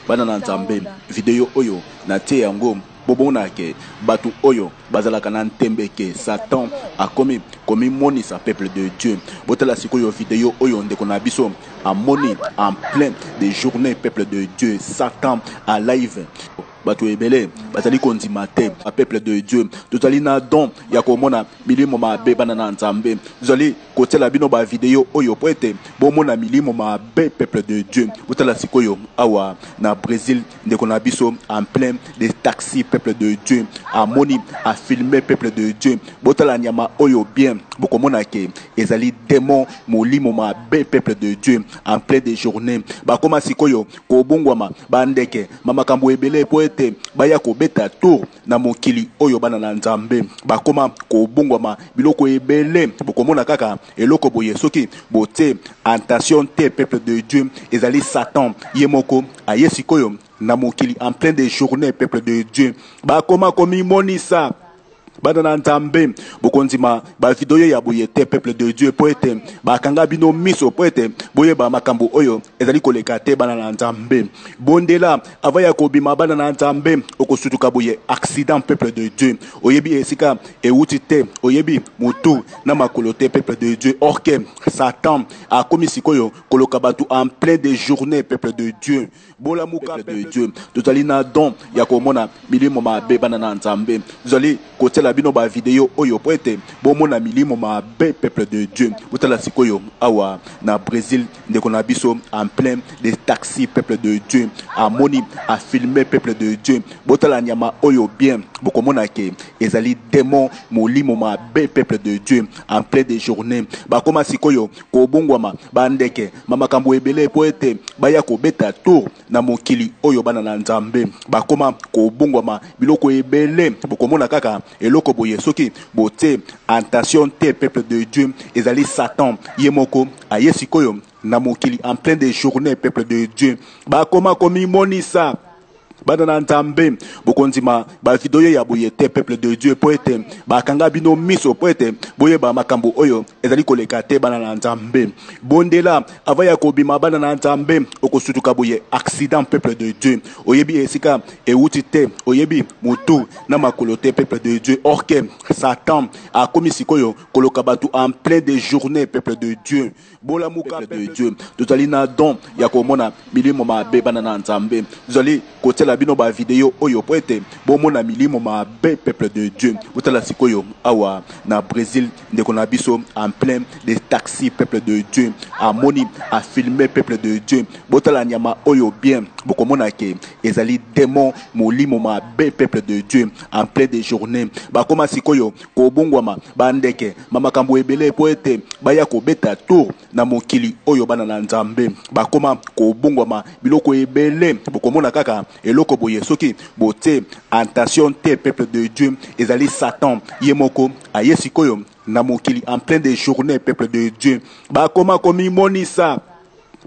bana na nzambe video oyo na tie yango bobona ke batu oyo bazalaka na ntembe ke Satan komi monisa peuple de Dieu. Botala sikoyo video oyo ndeko na biso amoni en plein des journées peuple de Dieu, Satan à live. Batu ebele bazali kondima te a peuple de Dieu. Tozali na don ya komona milimo mabe bana na nzambe. Tozali kotela bino ba video oyo po ete bomona milimo mabe peuple de Dieu. Botala sikoyo awa na Brésil ndeko na biso en plein des taxis peuple de Dieu. Amoni a filmé peuple de Dieu. Botala nyama oyo bien bokomona ke ezali démon molimo mabe peuple de Dieu en plein des journées. Ba koma sikoyo ko bongwama bandeke mama kambo ebele po baya ko beta tour na mokili oyo bana na nzambe bakoma ko bongwama biloko ebele bokomona kaka eloko boye soki bote tentation te peuple de Dieu ezali Satan yemoko ayesi koyo na mokili en plein des journées peuple de Dieu bakoma komi monisa bana na nzambe bokondima ba video ya boye te peuple de Dieu po ete bakanga bino miso po ete boye ba makambo oyo ezali koleka te bana na nzambe bondela avaya kobima bana na nzambe okosutuka boye accident peuple de Dieu oyebi esika euti te oyebi mutu na makolo te peuple de Dieu orke Satan a komi sikoyo koloka batu en plein des journées peuple de Dieu bola muka peuple de Dieu tozali na don ya komona milimo mabe bana na nzambe tozali kotela bino ba video oyo po ete bomona milimo mabe peuple de Dieu botala sikoyo awa na Brésil ndeko na biso en plein des taxis peuple de Dieu amoni a filmé peuple de Dieu botala nyama oyo bien bokomona ke ezali démon molimo mabe peuple de Dieu en plein des journées bakoma sikoyo ko bongwama bandeke mama kambo ebele po ete baya ko beta tour na mokili oyo bana na nzambe bakoma ko bongwama biloko ebele bokomona kaka eloko boye soki bote tentation te peuple de Dieu ezali Satan yemoko ayesi koyo na mokili en plein des journées peuple de Dieu bakoma komi monisa bana na nzambe bokondima ba video ya boye te peuple de Dieu po ete bakanga bino miso po ete boye ba makambo oyo ezali koleka te bana na nzambe bondela avaya kobima bana na nzambe okosutuka boye accident peuple de Dieu oyebi esika euti te oyebi mutu na makolo te peuple de Dieu orke Satan a komi sikoyo koloka batu en plein des journées peuple de Dieu bola muka peuple de Dieu tozali na don ya komona milimo mabe bana na nzambe tozali kotela bino ba video oyo po ete bomona milimo mabe peuple de Dieu botala sikoyo awa na Brésil ndeko na biso en plein des taxis peuple de Dieu amoni a filmé peuple de Dieu botala nyama oyo bien bokomona ke ezali démon molimo mabe peuple de Dieu en plein des journées bakoma sikoyo ko bongwama bandeke mama kambo ebele po ete baya ko beta tour na mokili oyo bana na nzambe bakoma ko bongwama biloko ebele bokomona kaka eloko boye soki bote tentation te peuple de Dieu ezali Satan yemoko ayesi koyo na mokili en plein des journées peuple de Dieu bakoma komi monisa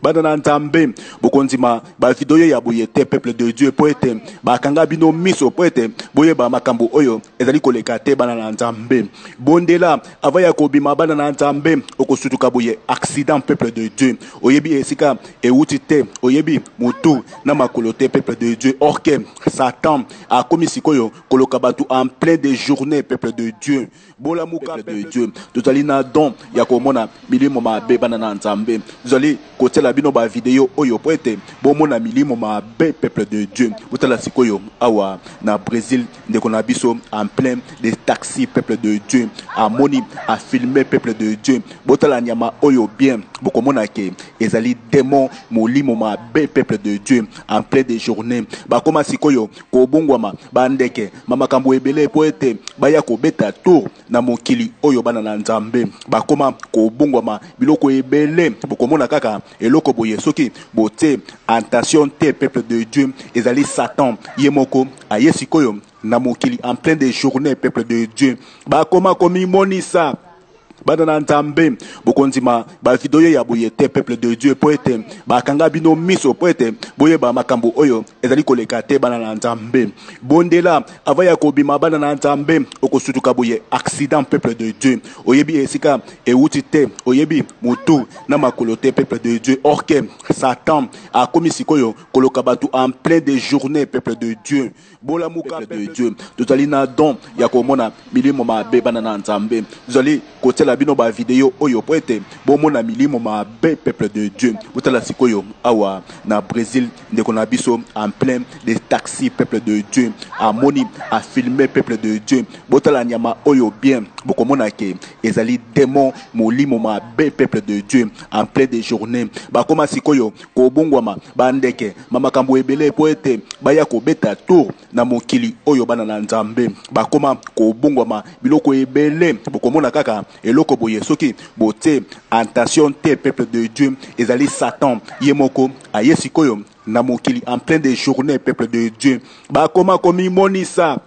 bana na nzambe bokondima ba video ya boye te peuple de Dieu po ete bakanga bino miso po ete boye ba makambo oyo ezali koleka te bana na nzambe bondela avaya kobima bana na nzambe okosutuka boye accident peuple de Dieu oyebi esika euti te oyebi mutu na makolo te peuple de Dieu orke Satan a komi sikoyo koloka batu en plein des journées peuple de Dieu bola muka peuple de Dieu tozali na don ya komona milimo mabe bana na nzambe tozali kotela bino ba video oyo po ete bomona milimo mabe peuple de Dieu botala sikoyo awa na Brésil ndeko na biso en plein des taxis peuple de Dieu amoni a filmé peuple de Dieu botala nyama oyo bien bokomona ke ezali démon molimo mabe peuple de Dieu en plein des journées bakoma sikoyo ko bongwama bandeke mama kambo ebele po ete baya ko beta tour na mokili oyo bana na nzambe bakoma ko bongwama biloko ebele bokomona kaka eloko boye soki bote tentation te peuple de Dieu ezali Satan yemoko ayesi koyo na mokili en plein des journées peuple de Dieu bakoma komi monisa Badana nzambe bokondima ba video ya boye te peuple de Dieu poete ba kanga bino miso poete boye ba makambo oyo ezali koleka te bana na nzambe bondela avaya kobima bana na nzambe okosutuka boye accident peuple de Dieu oyebi esika euti te oyebi mutu na makolo te peuple de Dieu orke Satan a komi sikoyo koloka batu en plein de journée peuple de Dieu bola muka peuple de Dieu tozali na don ya komona milimo mabe bana na nzambe tozali kotela bino ba video oyo poete bomona milimo mabe peuple de Dieu botala sikoyo awa na Brésil ndeko na biso en plein des taxis peuple de Dieu amoni a filmer peuple de Dieu botala nyama oyo bien bokomona ke ezali démon molimo mabe peuple de Dieu en plein des journées bakoma sikoyo kobongwama bandeke mamakambo ebele poete baya kobeta tour na mokili oyo bana na nzambe bakoma kobongwama biloko ebele bokomona kaka eloko boye soki bote tentation te peuple de Dieu ezali Satan yemoko ayesi koyo na mokili en plein des journées peuple de Dieu bakoma komi monisa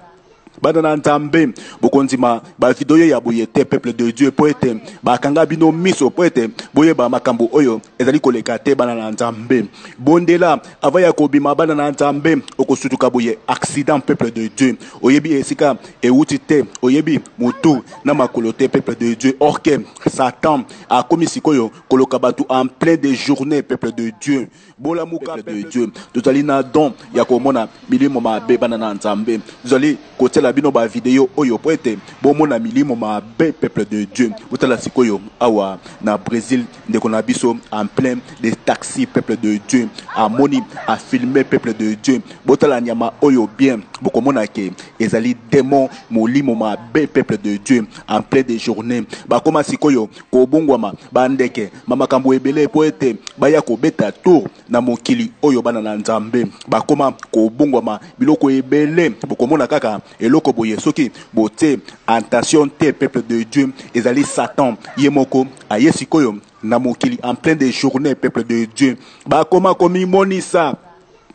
badana nzambe bokondima ba video ya boye te peuple de Dieu poete bakanga bino miso poete boye ba makambo oyo ezali koleka te bana na nzambe bondela avaya kobima bana na nzambe okosutuka boye accident peuple de Dieu oyebi esika euti te oyebi mutu na makolo te peuple de Dieu orke Satan a komi sikoyo koloka batu en plein de journée peuple de Dieu bola muka peuple de Dieu tozali na don ya komona milimo mabe bana na nzambe tozali kotela bino ba video oyo poete bomona milimo mabe peuple de Dieu botala sikoyo awa na Brésil ndeko na biso en plein des taxis peuple de Dieu amoni a filmer peuple de Dieu botala nyama oyo bien bokomona ke ezali démon molimo mabe peuple de Dieu en plein des journées bakoma sikoyo kobongwama bandeke mamakambo ebele poete baya kobeta tour na mokili oyo bana na nzambe bakoma kobongwama biloko ebele bokomona kaka eloko boye soki bote tentation te peuple de Dieu ezali Satan yemoko ayesi koyo na mokili en plein des journées peuple de Dieu bakoma komi monisa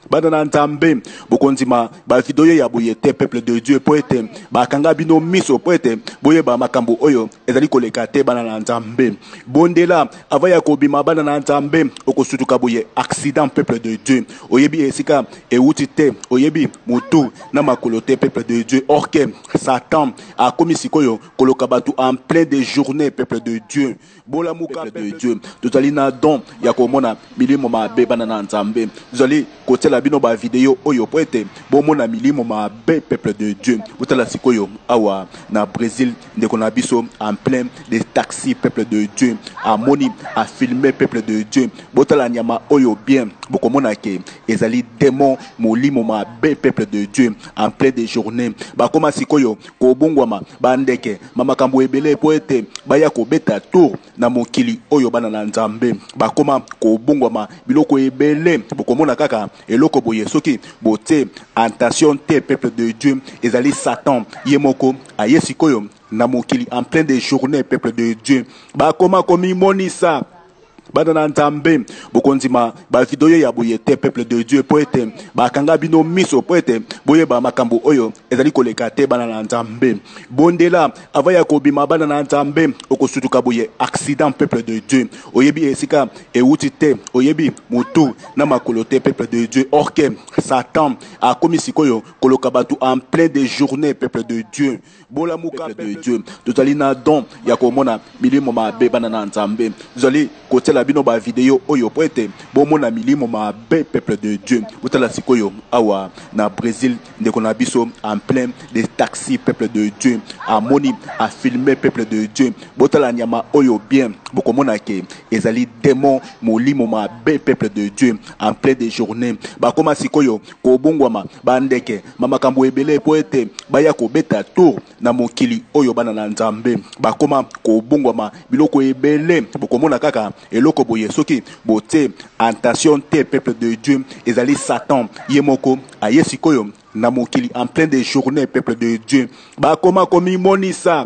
badana nzambe bokondima ba video ya boye te peuple de Dieu poete bakanga bino miso poete boye ba makambo oyo ezali koleka te bana na nzambe bondela avaya kobima bana na nzambe okosutuka boye accident peuple de Dieu oyebi esika euti te oyebi mutu na makolo te peuple de Dieu orke Satan a komi sikoyo koloka batu en plein de journée peuple de Dieu bola muka peuple de Dieu tozali na don ya komona milimo mabe bana na nzambe tozali kotela bino ba video oyo poete bomona milimo mabe peuple de Dieu botala sikoyo awa na Brésil ndeko na biso en plein des taxis peuple de Dieu amoni a filmer peuple de Dieu botala nyama oyo bien bokomona ke ezali démon molimo mabe peuple de Dieu en plein des journées bakoma sikoyo kobongwama bandeke mamakambo ebele poete baya kobeta tour na mokili oyo bana na nzambe bakoma kobongwama biloko ebele bokomona kaka eloko boye soki bote tentation te peuple de Dieu ezali Satan yemoko ayesi koyo na mokili en plein des journées peuple de Dieu bakoma komi monisa badana nzambe bokondima ba video ya boye te peuple de Dieu poete bakanga bino miso poete boye ba makambo oyo ezali koleka te bana na nzambe bondela avaya kobima bana na nzambe okosutuka boye accident peuple de Dieu oyebi esika euti te oyebi mutu na makolo te peuple de Dieu orke Satan a komi sikoyo koloka batu en plein de journée peuple de Dieu bola muka peuple de Dieu tozali na don ya komona milimo mabe bana na nzambe tozali kotela bino ba video oyo poete bomona milimo mabe peuple de Dieu botala sikoyo awa na Brésil ndeko na biso en plein des taxis peuple de Dieu amoni a filmer peuple de Dieu botala nyama oyo bien bokomona ke ezali démon molimo mabe peuple de Dieu en plein des journées bakoma sikoyo kobongwama bandeke mamakambo ebele poete baya kobeta tour na mokili oyo bana na nzambe bakoma kobongwama biloko ebele bokomona kaka eloko boye soki bote tentation te peuple de Dieu ezali Satan yemoko ayesi koyo na mokili en plein des journées peuple de Dieu bakoma komi monisa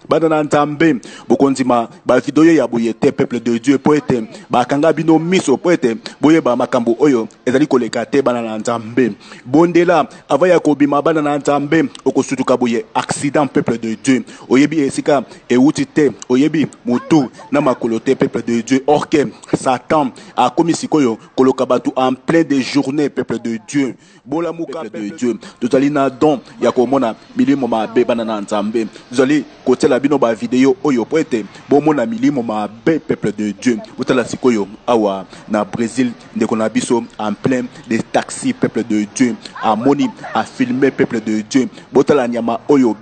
bana na nzambe bokondima ba video ya boyete peuple de Dieu poete ba kanga bino miso poete boye ba makambo oyo ezali koleka te bana na nzambe bondela avaya kobima bana na nzambe okosutuka boye accident peuple de Dieu oyebi esika euti te oyebi mutu na makolo te peuple de Dieu orke Satan a commis sikoyo koloka batu en plein de journée peuple de Dieu bola muka peuple de Dieu tozali na don ya komona milimo mabe bana na nzambe tozali kotela bino ba video oyo poete bomona milimo mabe peuple de Dieu utala sikoyo awa na Brésil ndeko na biso en plein des taxis peuple de Dieu a moni a filmer peuple de Dieu botala nyama oyo